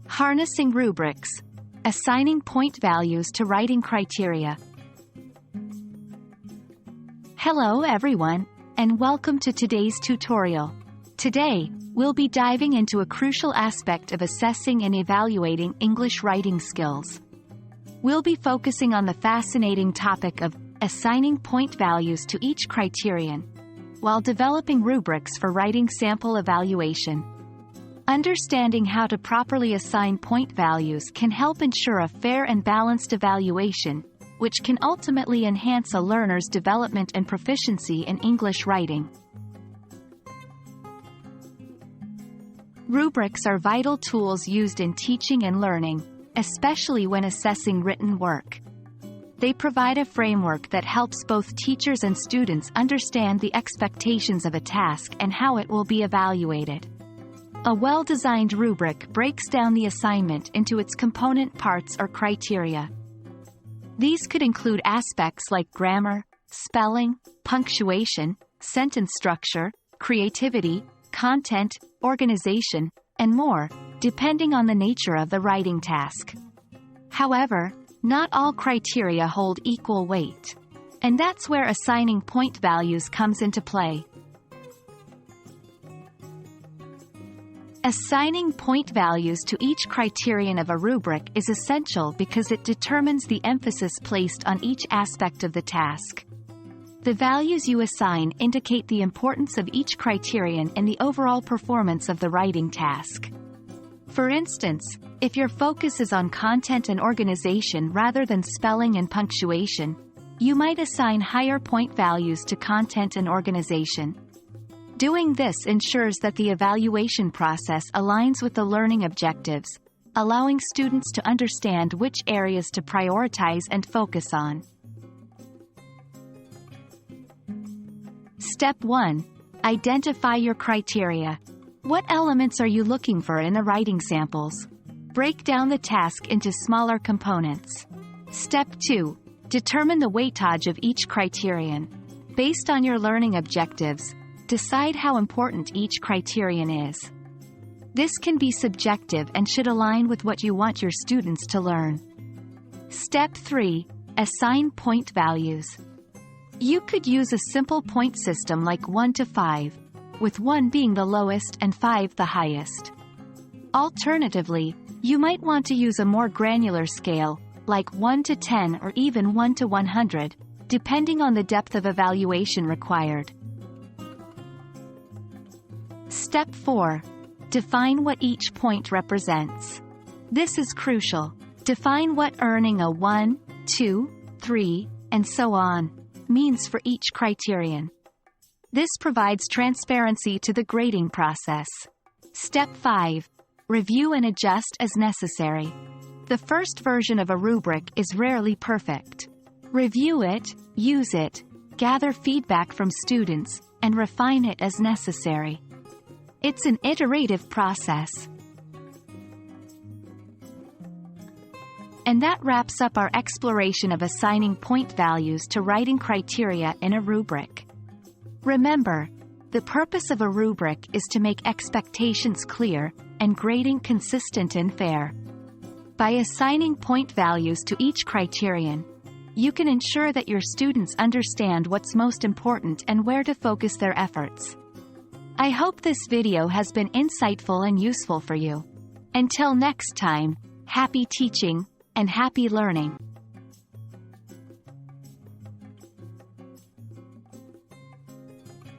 Harnessing rubrics. Assigning point values to writing criteria. Hello everyone, and welcome to today's tutorial. Today, we'll be diving into a crucial aspect of assessing and evaluating English writing skills. We'll be focusing on the fascinating topic of assigning point values to each criterion, while developing rubrics for writing sample evaluation. Understanding how to properly assign point values can help ensure a fair and balanced evaluation, which can ultimately enhance a learner's development and proficiency in English writing. Rubrics are vital tools used in teaching and learning, especially when assessing written work. They provide a framework that helps both teachers and students understand the expectations of a task and how it will be evaluated. A well-designed rubric breaks down the assignment into its component parts or criteria. These could include aspects like grammar, spelling, punctuation, sentence structure, creativity, content, organization, and more, depending on the nature of the writing task. However, not all criteria hold equal weight. And that's where assigning point values comes into play. Assigning point values to each criterion of a rubric is essential because it determines the emphasis placed on each aspect of the task. The values you assign indicate the importance of each criterion in the overall performance of the writing task. For instance, if your focus is on content and organization rather than spelling and punctuation, you might assign higher point values to content and organization. Doing this ensures that the evaluation process aligns with the learning objectives, allowing students to understand which areas to prioritize and focus on. Step 1. Identify your criteria. What elements are you looking for in the writing samples? Break down the task into smaller components. Step 2. Determine the weightage of each criterion. Based on your learning objectives, decide how important each criterion is. This can be subjective and should align with what you want your students to learn. Step 3. Assign point values. You could use a simple point system like 1 to 5, with 1 being the lowest and 5 the highest. Alternatively, you might want to use a more granular scale, like 1 to 10 or even 1 to 100, depending on the depth of evaluation required. Step 4. Define what each point represents. This is crucial. Define what earning a 1, 2, 3, and so on means for each criterion. This provides transparency to the grading process. Step 5. Review and adjust as necessary. The first version of a rubric is rarely perfect. Review it, use it, gather feedback from students, and refine it as necessary. It's an iterative process. And that wraps up our exploration of assigning point values to writing criteria in a rubric. Remember, the purpose of a rubric is to make expectations clear and grading consistent and fair. By assigning point values to each criterion, you can ensure that your students understand what's most important and where to focus their efforts. I hope this video has been insightful and useful for you. Until next time, happy teaching and happy learning.